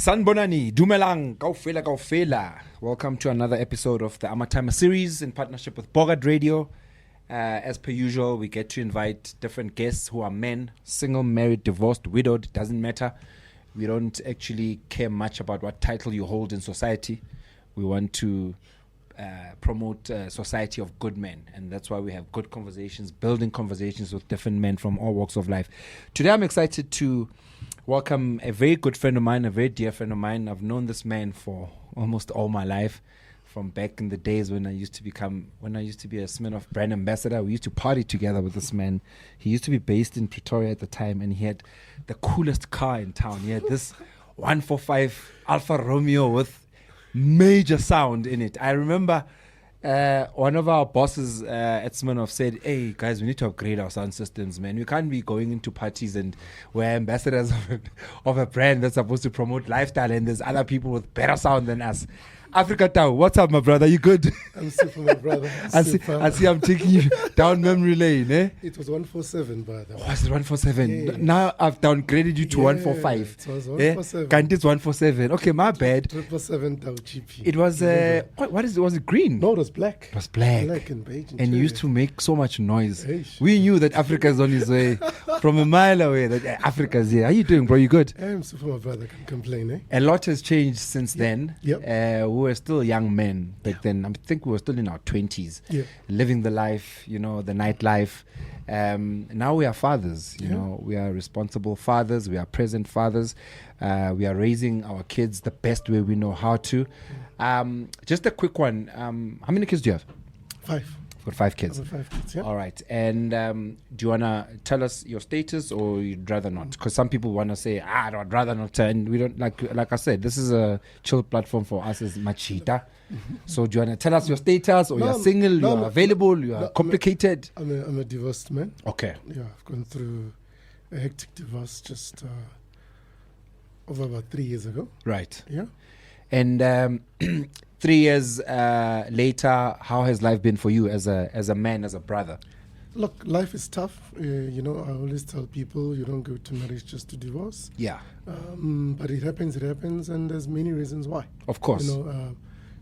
Sanbonani, Dumelang, Kaufela. Welcome to another episode of the AMATYMA series in partnership with Bogart Radio. As per usual, we get to invite different guests who are men, single, married, divorced, widowed, doesn't matter. We don't actually care much about what title you hold in society. We want to promote a society of good men, and that's why we have good conversations, building conversations with different men from all walks of life. Today I'm excited to welcome a very good friend of mine, a very dear friend of mine. I've known this man for almost all my life, from back in the days when I used to be a Smirnoff brand ambassador. We used to party together with this man. He used to be based in Pretoria at the time, and he had the coolest car in town. He had this 145 Alfa Romeo with major sound in it. I remember one of our bosses at Smirnoff said, "Hey guys, we need to upgrade our sound systems, man. We can't be going into parties and we're ambassadors of a brand that's supposed to promote lifestyle, and there's other people with better sound than us." Afrika Tau, what's up, my brother? You good? I'm super, my brother. I see I'm taking you down memory lane, eh? It was 147, brother. Was it 147? Yeah. Now I've downgraded you to 145. It was 147. It's 147. Okay, my bad. 777 Tau GP. It was, what is it? Was it green? No, it was black. It was black. Black and beige. And you used to make so much noise. Eish. We knew that Africa is on his way from a mile away, that Africa's here. How you doing, bro? You good? I'm super, my brother. Can't complain, eh? A lot has changed since then. Yep. We were still young men back then. I think we were still in our 20s, living the life, the nightlife. Now we are fathers, you know, we are responsible fathers, we are present fathers. We are raising our kids the best way we know how to. Just a quick one. How many kids do you have? 5. I've got 5 kids. 5 kids, yeah. All right. And do you want to tell us your status, or you'd rather not? Because some people want to say, I'd rather not. And we don't, like I said, this is a chill platform for us as MJITA. So do you want to tell us your status, or you're single, you're available, you're complicated? I'm a divorced man. Okay. Yeah, I've gone through a hectic divorce just over about 3 years ago. Right. Yeah. And 3 years later, how has life been for you as a man, as a brother? Look, life is tough. I always tell people you don't go to marriage just to divorce. Yeah. But it happens, and there's many reasons why. Of course.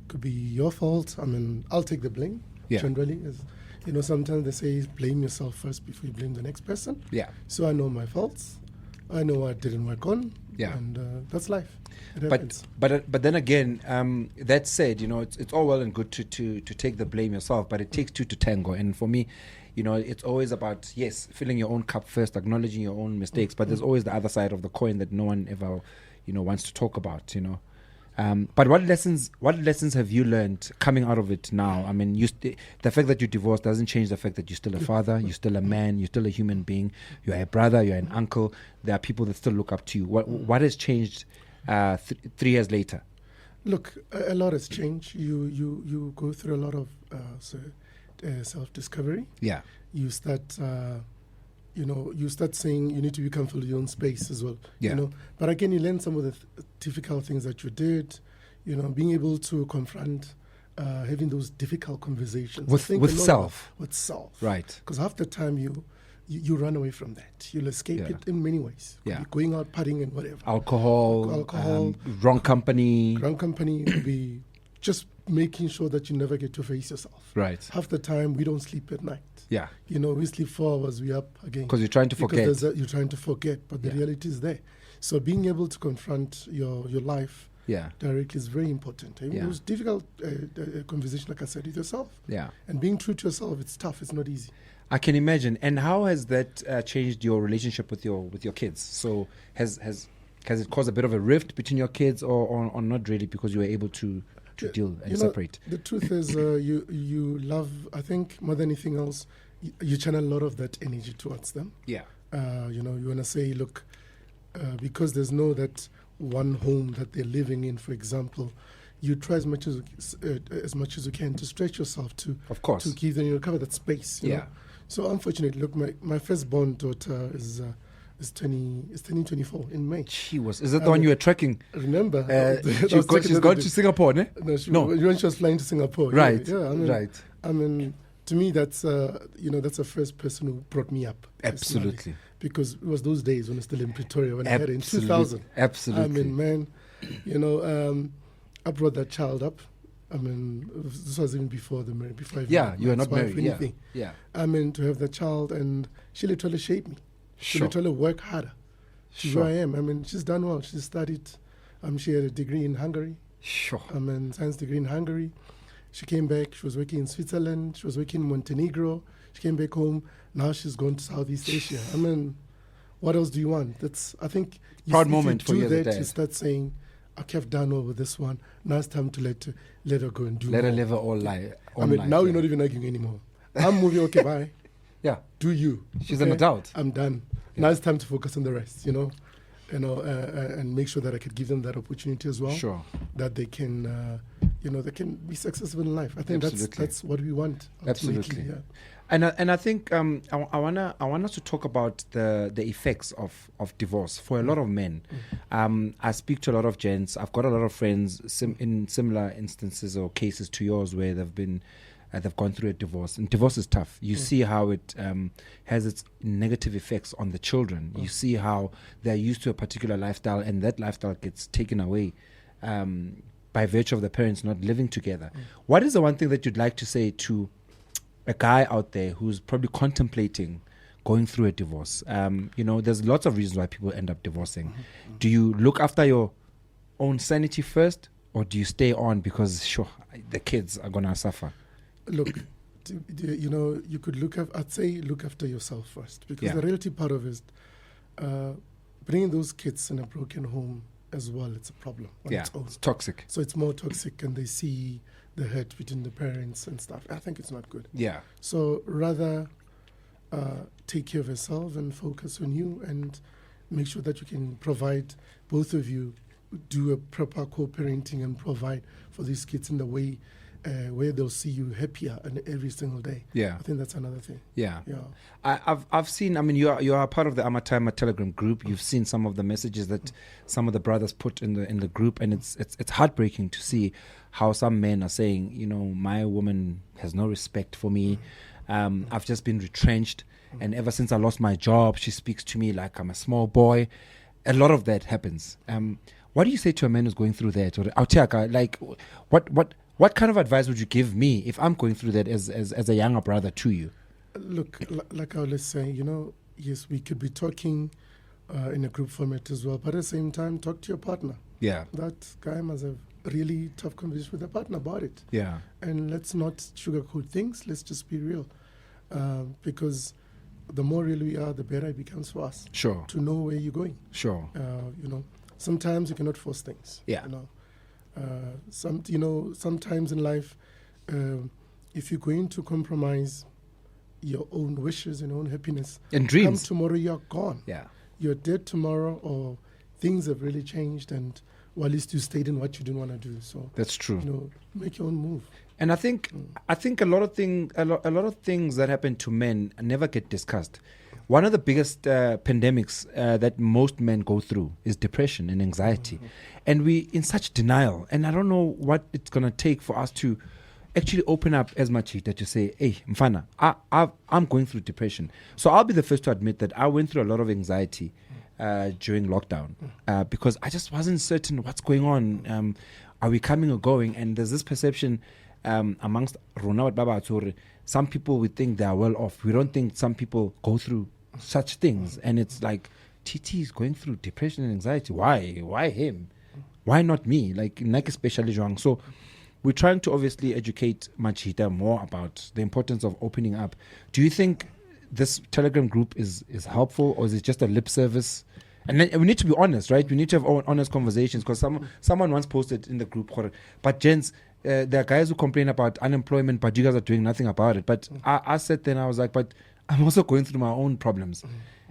Could be your fault. I mean, I'll take the blame. Yeah. Generally, sometimes they say blame yourself first before you blame the next person. Yeah. So I know my faults. I know what I didn't work on. Yeah. And that's life. But then again, that said, it's all well and good to take the blame yourself, but it takes two to tango. And for me, it's always about, yes, filling your own cup first, acknowledging your own mistakes, but there's always the other side of the coin that no one ever, wants to talk about, But what lessons have you learned coming out of it now? I mean, the fact that you're divorced doesn't change the fact that you're still a father, you're still a man, you're still a human being, you're a brother, you're an uncle. There are people that still look up to you. What has changed 3 years later? Look, a lot has changed. You go through a lot of self-discovery. Yeah. You start you start saying you need to be comfortable with your own space as well. Yeah. But again, you learn some of the difficult things that you did, being able to confront, having those difficult conversations. With self. With self. Right. Because half the time you run away from that. You'll escape it in many ways. Yeah. Going out partying and whatever. Alcohol, wrong company. Wrong company will be just making sure that you never get to face yourself. Right. Half the time we don't sleep at night. Yeah. We sleep 4 hours, we up again. Because you're trying to forget. You're trying to forget, but the reality is there. So being able to confront your life directly is very important. It was difficult conversation, like I said, with yourself. Yeah. And being true to yourself, it's tough. It's not easy. I can imagine. And how has that changed your relationship with your kids? So has it caused a bit of a rift between your kids, or not really, because you were able to deal and separate? The truth is, you love, I think, more than anything else, you channel a lot of that energy towards them. Yeah. You want to say, look, because there's no that one home that they're living in, for example, you try as much as you can to stretch yourself to, of course, to give them, cover that space. You know? So unfortunately, look, my firstborn daughter is turning 24 in May. Is that the one you were tracking? Remember, she's going to Singapore, ne? No, when she was flying to Singapore. Right. Yeah. Right. I mean, to me, that's that's the first person who brought me up. Absolutely. Because it was those days when I was still in Pretoria, when I had it in 2000. Absolutely. I mean, man, You know, I brought that child up. I mean, this was even before the marriage, before I you were not married. Anything. Yeah. I mean, to have the child, and she literally shaped me. She literally worked harder to where I am. I mean, she's done well. She studied. She had a degree in Hungary. I mean, science degree in Hungary. She came back. She was working in Switzerland. She was working in Montenegro. She came back home. Now she's gone to Southeast Asia. I mean, what else do you want? I think proud moment for you. You start saying, okay, I've done all with this one. Now it's time to let her go and do. Let her more. live her all life. I mean, now you're not even arguing anymore. I'm moving. Okay, bye. Yeah. Do you? She's an adult. I'm done. Yeah. Now it's time to focus on the rest. And make sure that I could give them that opportunity as well. Sure. That they can, they can be successful in life. I think that's what we want. Absolutely. Yeah. And I think I want us to talk about the effects of divorce for a lot of men. I speak to a lot of gents. I've got a lot of friends in similar instances or cases to yours where they've gone through a divorce, and divorce is tough. You see how it has its negative effects on the children. You see how they're used to a particular lifestyle, and that lifestyle gets taken away by virtue of the parents not living together. What is the one thing that you'd like to say to a guy out there who's probably contemplating going through a divorce? There's lots of reasons why people end up divorcing. Do you look after your own sanity first, or do you stay on because the kids are gonna suffer? Look, you could I'd say look after yourself first, because the reality part of it is bringing those kids in a broken home as well. It's a problem. It's toxic. So it's more toxic, and they see the hurt between the parents and stuff. I think it's not good. Yeah. So rather take care of yourself and focus on you, and make sure that you can provide, both of you do a proper co-parenting and provide for these kids in the way where they'll see you happier every single day. Yeah. I think that's another thing. Yeah. I've seen, I mean, you are part of the AMATYMA Telegram group. You've seen some of the messages that some of the brothers put in the group, and it's heartbreaking to see how some men are saying, my woman has no respect for me. I've just been retrenched, and ever since I lost my job, she speaks to me like I'm a small boy. A lot of that happens. What do you say to a man who's going through that? Or Autiaka, like, what kind of advice would you give me if I'm going through that as a younger brother to you? Look, like I was saying, yes, we could be talking in a group format as well, but at the same time, talk to your partner. Yeah. That guy must have really tough conversation with the partner about it. Yeah. And let's not sugarcoat things. Let's just be real, because the more real we are, the better it becomes for us. Sure. To know where you're going. Sure. Sometimes you cannot force things. Yeah. Sometimes in life, if you're going to compromise your own wishes and own happiness and dreams, come tomorrow you're gone. Yeah. You're dead tomorrow, or things have really changed, and at least you stayed in what you didn't want to do. So that's true. Make your own move. And I think a lot of things that happen to men never get discussed. One of the biggest pandemics that most men go through is depression and anxiety. And we in such denial. And I don't know what it's going to take for us to actually open up as MJITA to say, hey, Mfana, I'm going through depression. So I'll be the first to admit that I went through a lot of anxiety during lockdown because I just wasn't certain what's going on. Are we coming or going? And there's this perception amongst Rona Baba, some people would think they are well off. We don't think some people go through such things. And it's like, TT is going through depression and anxiety. Why him? Why not me? Like especially young. So we're trying to obviously educate MJITA more about the importance of opening up. Do you think this Telegram group is helpful, or is it just a lip service? And then we need to be honest, right? We need to have honest conversations, because someone once posted in the group, but gents, there are guys who complain about unemployment, but you guys are doing nothing about it. But I said then, I was like, but I'm also going through my own problems.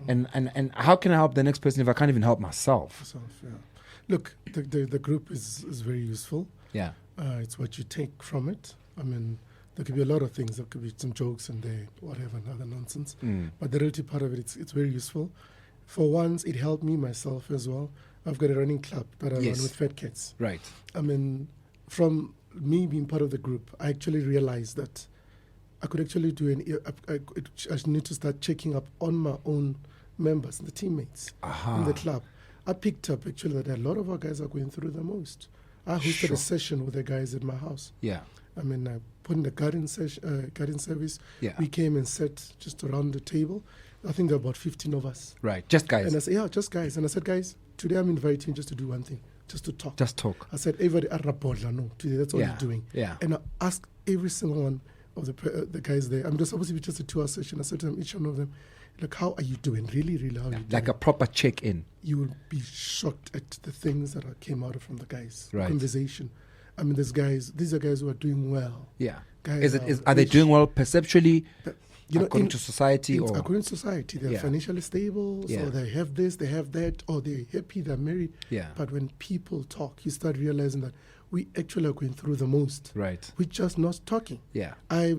And how can I help the next person if I can't even help myself? Look, the group is very useful. Yeah. It's what you take from it. I mean, there could be a lot of things. There could be some jokes and whatever, and other nonsense. But the reality part of it, it's very useful. For once, it helped me myself as well. I've got a running club that I run with fat cats. Right. I mean, from me being part of the group, I actually realized that I could actually do I need to start checking up on my own members, the teammates in the club. I picked up actually that a lot of our guys are going through the most. I hosted a session with the guys at my house. Yeah. I mean, I put in the garden service. Yeah. We came and sat just around the table. I think there were about 15 of us. Right. Just guys. And I said, yeah, just guys. And I said, guys, today I'm inviting you just to do one thing, just to talk. Just talk. I said, everybody, no, today that's all you're doing. Yeah. And I asked every single one of the guys there. I'm just supposed to be just a 2-hour session. I said to them, each one of them, like, how are you doing? Really, really, how are you doing? Like a proper check-in. You will be shocked at the things that came out from the guys. Right. Conversation. I mean, these are guys who are doing well. Yeah. Guys are they doing well perceptually? According to society, or according to society, they're financially stable, so they have this, they have that, or they're happy, they're married. Yeah. But when people talk, you start realizing that we actually are going through the most. Right. We're just not talking. Yeah. I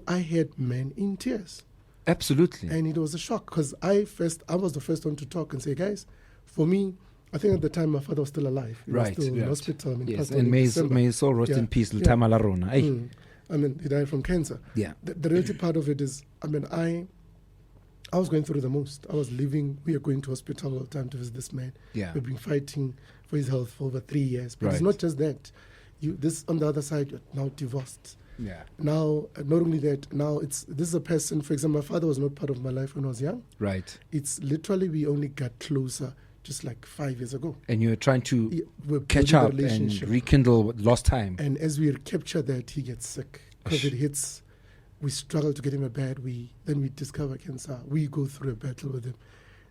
had men in tears. Absolutely. And it was a shock because I was the first one to talk and say, guys, for me, I think at the time my father was still alive. He was still in hospital. I mean, yes, and may his soul rest in peace. I mean, he died from cancer. Yeah. The reality part of it is, I mean, I was going through the most. We are going to hospital all the time to visit this man. Yeah. We've been fighting for his health for over 3 years. But it's not just that. This on the other side, you're now divorced. Yeah. Now, not only that, now this is a person, for example, my father was not part of my life when I was young. Right. It's literally, we only got closer just like 5 years ago. And you're trying to catch up and rekindle lost time. And as we capture that, he gets sick. COVID hits, we struggle to get him a bed. Then we discover cancer. We go through a battle with him.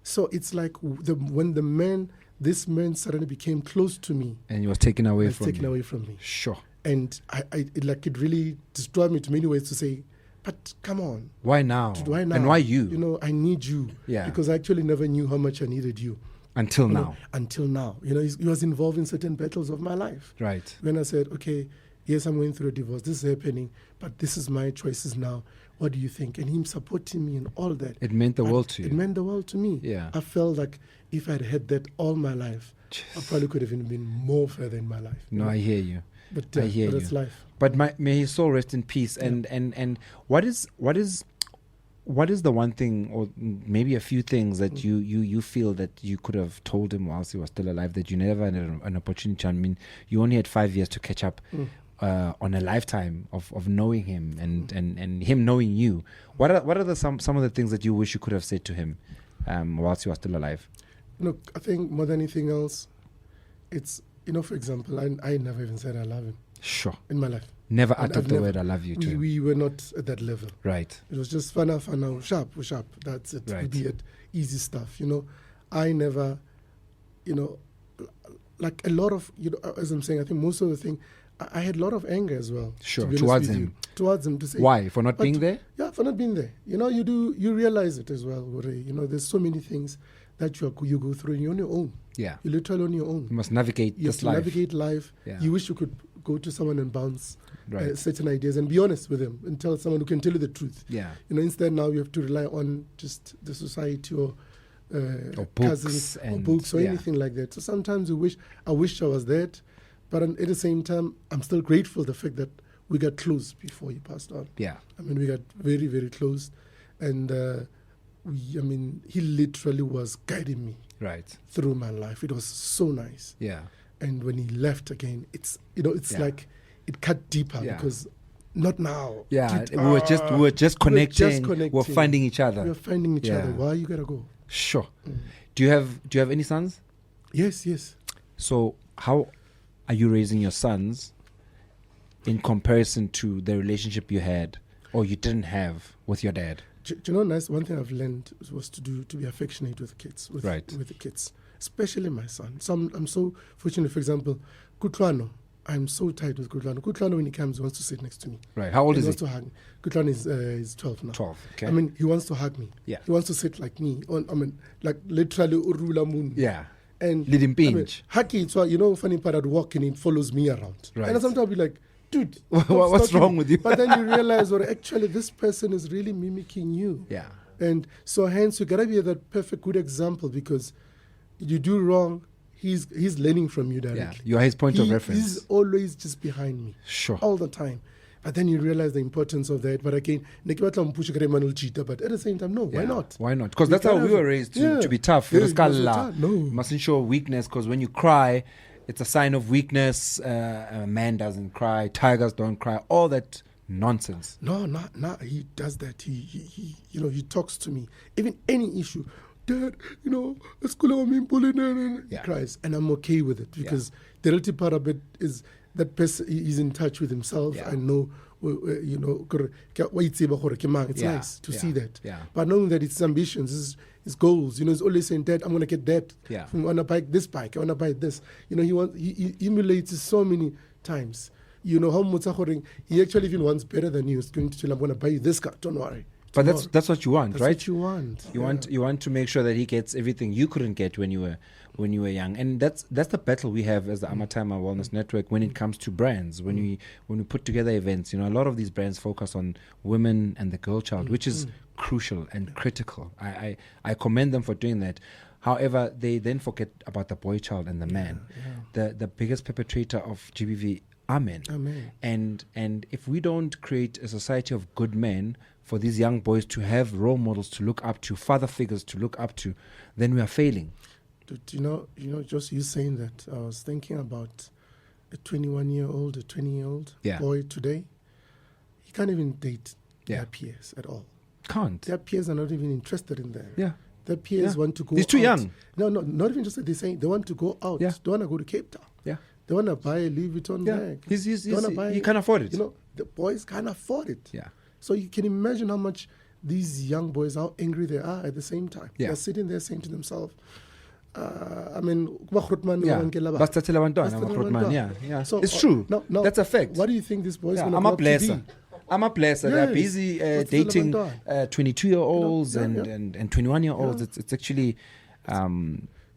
So it's like when this man suddenly became close to me. And he was taken away from me. Sure. And it really destroyed me to many ways to say, but come on. Why now? Why now? And why you? You know, I need you. Yeah. Because I actually never knew how much I needed you. Until now. Until now. You know, he was involved in certain battles of my life. Right. When I said, okay, yes, I'm going through a divorce. This is happening, but this is my choices now. What do you think? And him supporting me and all that. It meant the world to you. It meant the world to me. Yeah. I felt like if I'd had that all my life, I probably could have even been more further in my life. No, I hear you. But I hear you. It's life. But may his soul rest in peace. And what is the one thing, or maybe a few things that you feel that you could have told him whilst he was still alive that you never had an opportunity? I mean, you only had 5 years to catch up on a lifetime of knowing him and him knowing you. What are some of the things that you wish you could have said to him whilst he was still alive? Look, I think more than anything else, it's, for example, I never even said I love him. Sure. In my life. Never uttered the word I love you to him. We were not at that level. Right. It was just fun, sharp. That's it. Right. We had easy stuff. I never, like a lot of, as I'm saying, I think most of the thing, I had a lot of anger as well. Sure. Towards him. Towards him to say. Why? For not being there? Yeah, for not being there. You realize it as well. There's so many things that you go through on your own. Yeah. You're literally on your own. You must navigate this life. Navigate life. Yeah. You wish you could go to someone and bounce certain ideas and be honest with them and tell someone who can tell you the truth. Yeah. Instead now you have to rely on just the society or books cousins or books or anything like that. So sometimes I wish I was that, but at the same time I'm still grateful the fact that we got close before he passed on. Yeah. I mean, we got very, very close, and he literally was guiding me through my life. It was so nice. Yeah. And when he left again, it's like it cut deeper because not now. Yeah, we were just connecting. We're finding each other. We're finding each other. Why you gotta go? Sure. Do you have any sons? Yes. So how are you raising your sons in comparison to the relationship you had or you didn't have with your dad? Do you know, nice one thing I've learned was to be affectionate with kids, with the kids, especially my son. So I'm so fortunate. For example, Kutlwano, I'm so tight with Kutlwano. Kutlwano, when he comes, he wants to sit next to me. Right. How old is he? He wants to hug me. Kutlwano is 12 now. 12. Okay. I mean, he wants to hug me. Yeah. He wants to sit like me. Like literally Urula Moon. Yeah. And lead him pinch. Haki, so funny part, I'd walk and he follows me around. Right. And sometimes I'll be like, dude, what's wrong with you? But then you realize, actually, this person is really mimicking you. Yeah. And so hence you gotta be that perfect good example, because you do wrong, he's learning from you directly. Yeah. You are his point of reference. He's always just behind me. Sure. All the time. But then you realize the importance of that. But again, but at the same time, no, why not? Why not? Because that's how we were raised to be tough. No. Mustn't show weakness, because when you cry, it's a sign of weakness. A man doesn't cry. Tigers don't cry. All that nonsense. No, he does that. He he talks to me. Even any issue. Dad, it's cool. He cries. And I'm okay with it, because the relative part of it is that person is in touch with himself and know, it's nice to see that. But knowing that it's ambitions, his goals, he's always saying, Dad, I'm going to get that. I want to buy this bike. I want to buy this. He emulates so many times. How he actually even wants better than you. He's going to tell him, I'm going to buy you this car. Don't worry. But that's what you want, that's right? What you want. You want to make sure that he gets everything you couldn't get when you were young, and that's the battle we have as the AMATYMA Wellness Network when it comes to brands. When we put together events, a lot of these brands focus on women and the girl child, which is crucial and critical. I commend them for doing that. However, they then forget about the boy child and the man. The biggest perpetrator of GBV are men. And if we don't create a society of good men for these young boys to have role models to look up to, father figures to look up to, then we are failing. Just you saying that, I was thinking about a 21-year-old, a 20-year-old boy today. He can't even date their peers at all. Can't. Their peers are not even interested in them. Yeah. Their peers want to go out. He's too young. No, not even just that. They're saying they want to go out. They want to go to Cape Town. Yeah. They want to buy a Louis Vuitton bag. He can't afford it. The boys can't afford it. Yeah. So you can imagine how much these young boys, how angry they are at the same time. They're sitting there saying to themselves, so, it's true. That's a fact. What do you think this boy is going to be? I'm a blesser. They're busy dating 22-year-olds and 21-year-olds. It's actually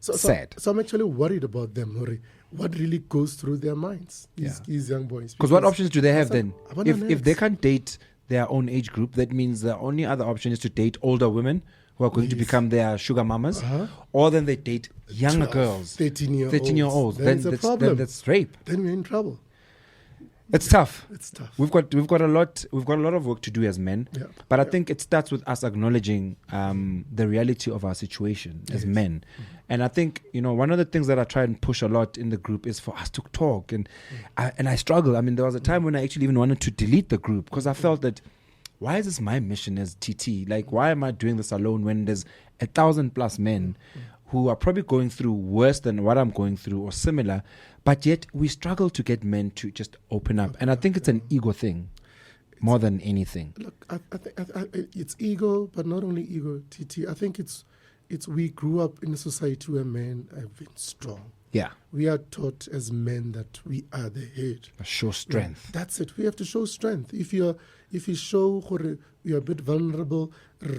sad. So I'm actually worried about them, Hori. What really goes through their minds, these young boys? Because what options do they have then? If they can't date their own age group, that means the only other option is to date older women who are going to become their sugar mamas, or then they date younger girls, 13-year-olds. Then that's rape. Then we're in trouble. It's tough. It's tough. We've got a lot of work to do as men. But I think it starts with us acknowledging the reality of our situation as men. And I think one of the things that I try and push a lot in the group is for us to talk. And I struggle. I mean, there was a time when I actually even wanted to delete the group, because I felt that, why is this my mission as TT? Like, why am I doing this alone when there's 1,000+ men who are probably going through worse than what I'm going through or similar, but yet we struggle to get men to just open up. And I think it's an ego thing more than anything. Look, I think it's ego, but not only ego, TT. I think it's we grew up in a society where men have been strong. Yeah. We are taught as men that we are the head. Show strength. That's it. We have to show strength. If you show you're a bit vulnerable,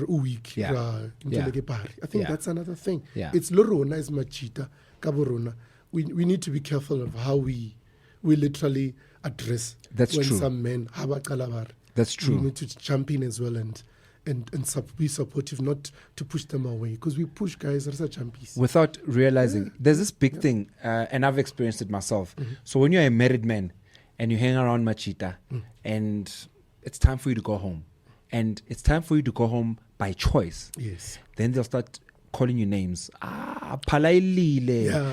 weak. I think that's another thing. It's lorona is MJITA, kaborona. We need to be careful of how we literally address some men. That's true. We need to jump in as well and be supportive, not to push them away, because we push guys that are champions without realizing. There's this big thing, and I've experienced it myself. So when you're a married man and you hang around MJITA, and it's time for you to go home, and it's time for you to go home by choice. Then they'll start calling you names.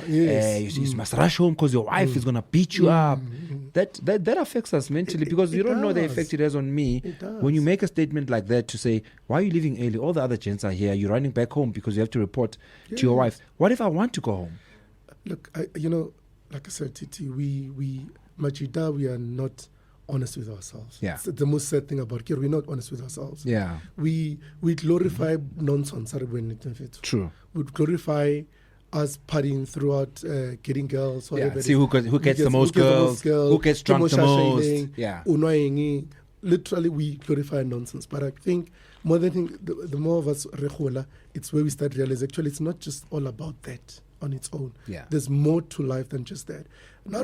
You must rush home because your wife is gonna beat you up. That affects us mentally, because you don't know the effect it has on me. When you make a statement like that to say, why are you leaving early? All the other gents are here. You're running back home because you have to report to your wife. What if I want to go home? Look, like I said, Titi, we MJITA, we are not honest with ourselves. It's the most sad thing about it. We're not honest with ourselves. We glorify nonsense. True. We glorify us partying throughout, getting girls. See who gets the most girls, who gets drunk the most. Literally, we glorify nonsense. But I think more than the more of us rekhula, it's where we start realizing actually it's not just all about that on its own. There's more to life than just that. Now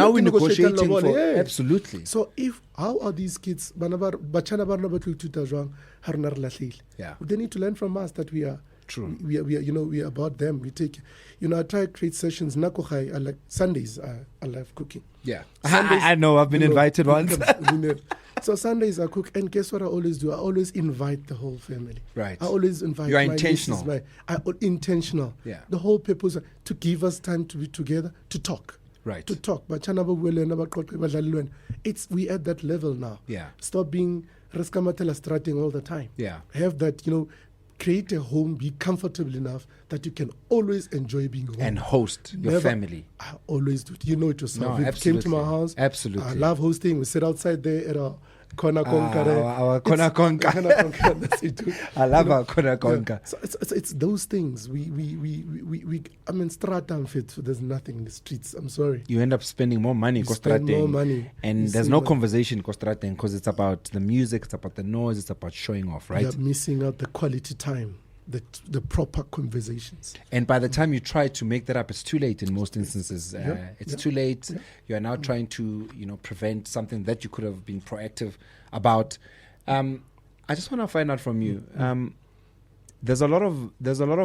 we negotiating for absolutely. So how are these kids? They need to learn from us that we are True. We are you know, we are about them. We take, you know, I try to create sessions. Nakohai, I like Sundays. I love cooking. Yeah. Sundays, I know. I've been invited once. So Sundays I cook, and guess what I always do? I always invite the whole family. Right. I always invite. You are my intentional. nieces, intentional. Yeah. The whole purpose is to give us time to be together, to talk. Right. To talk. It's we at that level now. Yeah. Stop being strating all the time. Yeah. Have that, you know, create a home, be comfortable enough that you can always enjoy being home. And host your family. I always do it. You know it yourself. No, You came to my house. Absolutely. I love hosting. We sit outside there at our Kona Konka. Our Kona Konka. That's it. I love our Kona Konka. Yeah. So it's those things. I mean, strata and fit. So there's nothing in the streets. I'm sorry. You end up spending more money. Spend more money. And there's no conversation because it's about the music, it's about the noise, it's about showing off, right? You're missing out the quality time. The proper conversations. And by the time you try to make that up, it's too late in most instances. It's too late. You are now trying to, you know, prevent something that you could have been proactive about. I just want to find out from you. There's a lot of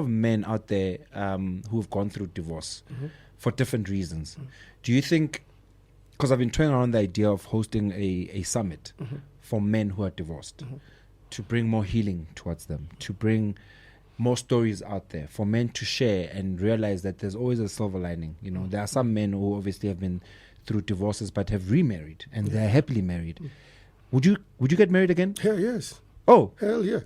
men out there who have gone through divorce for different reasons. Do you think? Because I've been toying around the idea of hosting a summit for men who are divorced to bring more healing towards them, to bring more stories out there for men to share and realize that there's always a silver lining. You know, there are some men who obviously have been through divorces but have remarried and they're happily married. Would you get married again? Hell yes. Oh. Hell yeah.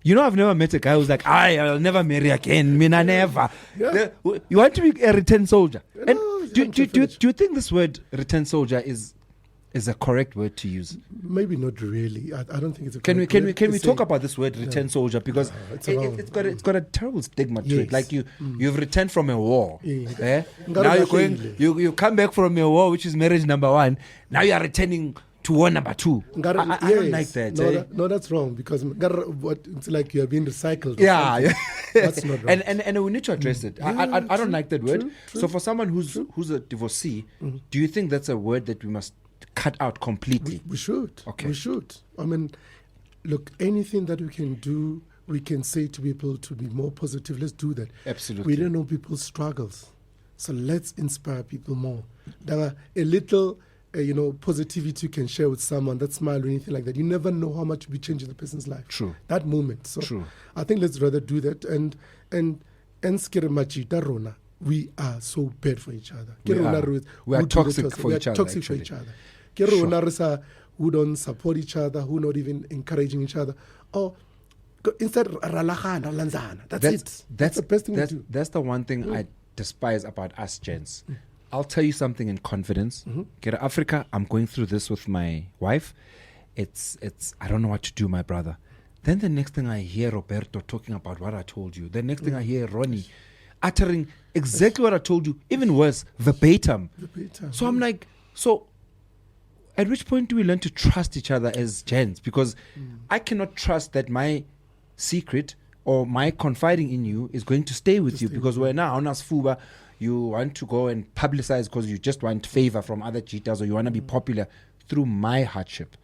You know, I've never met a guy who's like, I'll never marry again. I never. Yeah. You want to be a returned soldier. No, and do you think this word returned soldier is a correct word to use? Maybe not really. I don't think it's a Can we correct word. talk about this word returned soldier, because it's got a terrible stigma to it. Like you've returned from a war. Now you come back from a war, which is marriage number 1. Now you are returning to war number 2. I don't like that. No, that's wrong, because it's like you are being recycled. Yeah. That's not right. And we need to address it. I don't like that word. True. So for someone who's a divorcee, do you think that's a word that we must cut out completely? We should. Okay. We should. I mean, look, anything that we can do, we can say to people to be more positive. Let's do that. Absolutely. We don't know people's struggles, so let's inspire people more. There are a little, positivity you can share with someone, that smile or anything like that. You never know how much we change the person's life. True. That moment. So True. I think let's rather do that. And skere MJITA rona, we are so bad for each other. We are toxic for each other. Toxic for each other. Who don't support each other, who not even encouraging each other. Or instead, that's it. That's the best thing we do. That's the one thing I despise about us gents. I'll tell you something in confidence. Afrika, I'm going through this with my wife. It's I don't know what to do, my brother. Then the next thing I hear Roberto talking about what I told you. The next thing I hear Ronnie uttering exactly what I told you, even worse, verbatim. So I'm like, at which point do we learn to trust each other as gents? Because I cannot trust that my secret or my confiding in you is going to stay with you, because we're now on us fuba. You want to go and publicize because you just want favor from other cheaters, or you want to be popular through my hardship.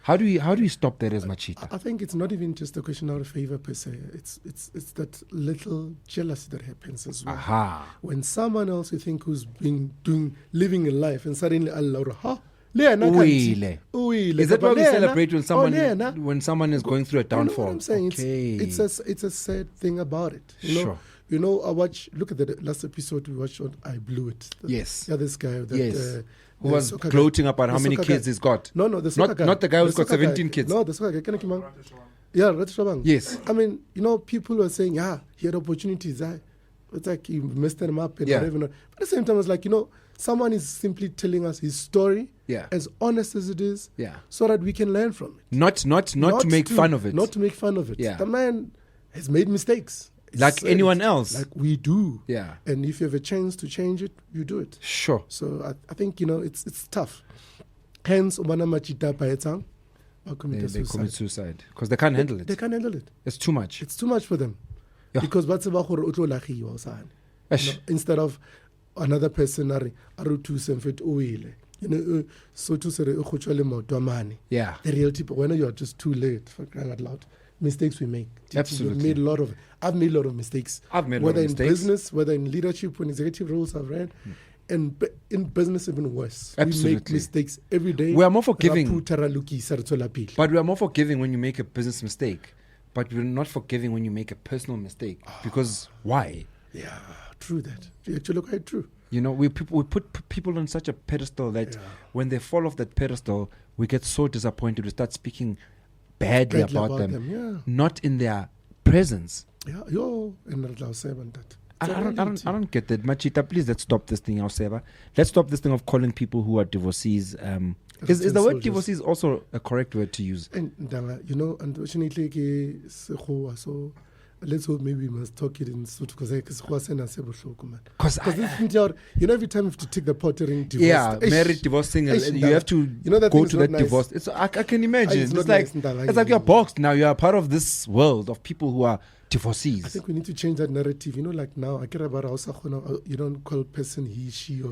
How do you stop that as MJITA? I think it's not even just a question of favor per se. It's that little jealousy that happens as well. Aha. When someone else you think who's been living a life, and suddenly Allah, is that why we celebrate when someone is going through a downfall? You know what I'm saying? Okay. It's a sad thing about it. Sure. I look at the last episode we watched on I Blew It. Yes. Yeah, this guy who was gloating about how many kids he's got. No, the soccer guy. Not the guy who's got 17 kids. No, the soccer guy. Yeah, Ratshabang. Yes. I mean, people were saying, he had opportunities. It's like he messed them up and whatever. But at the same time, it's like, someone is simply telling us his story, as honest as it is, so that we can learn from it. Not to make fun of it. Not to make fun of it. Yeah. The man has made mistakes. Like anyone else. Like we do. Yeah. And if you have a chance to change it, you do it. Sure. So I think, it's tough. Hence, MJITA by its own, they commit suicide. Because they can't handle it. They can't handle it. It's too much. It's too much for them. Yeah. Because instead of another person, so to say, the real tip, when you are just too late, for crying out loud. mistakes we make. Absolutely. I've made a lot of mistakes. Whether in business, whether in leadership, when executive roles I've ran, and in business even worse. Absolutely. We make mistakes every day. We are more forgiving. But we are more forgiving when you make a business mistake. But we're not forgiving when you make a personal mistake. Because why? Yeah, true that. Actually quite true. You know, we put people on such a pedestal that when they fall off that pedestal, we get so disappointed. We start speaking badly about them. Not in their presence. Yeah, and I'll say about that. I don't get that. MJITA, please let's stop this thing, Auseba. Let's stop this thing of calling people who are divorcees. Is the word divorcees also a correct word to use? And you know, unfortunately, so let's hope maybe we must talk it in Sotho because Because you know, every time you have to take the pottering divorce. Married, divorcing, you have to go to that divorce. It's I can imagine. It's like you're boxed now. You are part of this world of people who are divorcees. I think we need to change that narrative. You know, like now, I care about you don't call person he, she, or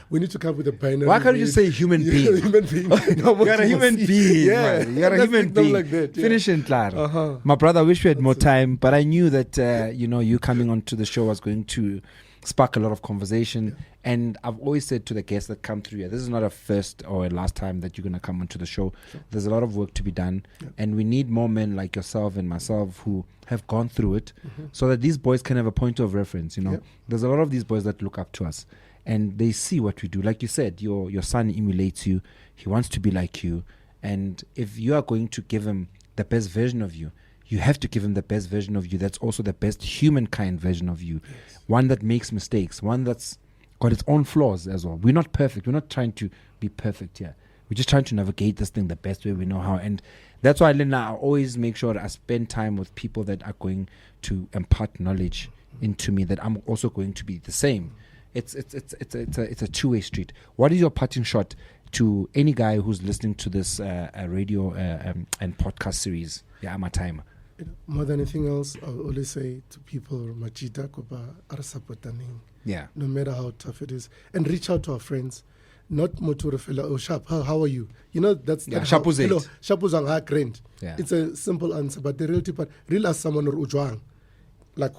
we need to come with a binary. Why can't you say human being? Human being. You're a human being. Yeah, you're a human being. Like that, Finish in claro. My brother, I wish we had more time, but I knew that you know, you coming onto the show was going to spark a lot of conversation. And I've always said to the guests that come through here, this is not a first or a last time that you're going to come onto the show. There's a lot of work to be done, and we need more men like yourself and myself who have gone through it, so that these boys can have a point of reference. You know, there's a lot of these boys that look up to us, and they see what we do. Like you said, your son emulates you. He wants to be like you, and if you are going to give him the best version of you, you have to give him the best version of you. That's also the best humankind version of you, one that makes mistakes, one that's got its own flaws as well. We're not perfect. We're not trying to be perfect here. We're just trying to navigate this thing the best way we know how. And that's why, Lena, I always make sure that I spend time with people that are going to impart knowledge into me, that I'm also going to be the same. It's a two-way street. What is your parting shot to any guy who's listening to this radio and podcast series? Yeah, AMATYMA. More than anything else, I always say to people, MJITA kopa arasapotani. Yeah. No matter how tough it is, and reach out to our friends. Not motor fella. Oh, Sharp, how are you? You know that's Sharp's eight. Sharp's on high rent. Yeah. It's a simple answer, but the reality part, real as someone or ujwang, like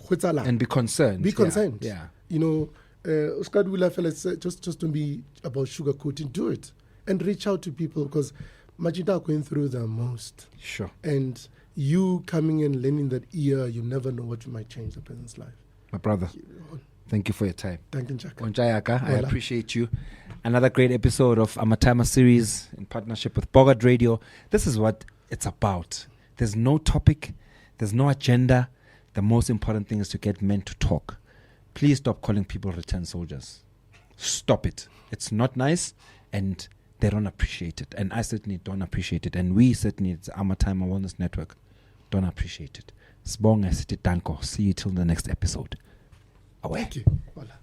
and be concerned. Be concerned. Yeah. You know, Oscar Willa fella said just don't be about sugarcoating. Do it and reach out to people because MJITA are going through the most. Sure. And you coming and lending that ear, you never know what might change the person's life. My brother, thank you for your time. Thank you, Jack. I appreciate you. Another great episode of AMATYMA series in partnership with Bogart Radio. This is what it's about. There's no topic. There's no agenda. The most important thing is to get men to talk. Please stop calling people return soldiers. Stop it. It's not nice, and they don't appreciate it. And I certainly don't appreciate it. And we certainly, it's AMATYMA Wellness Network, don't appreciate it. Sibonga sithi danko. See you till the next episode. Away. Thank you. Hola.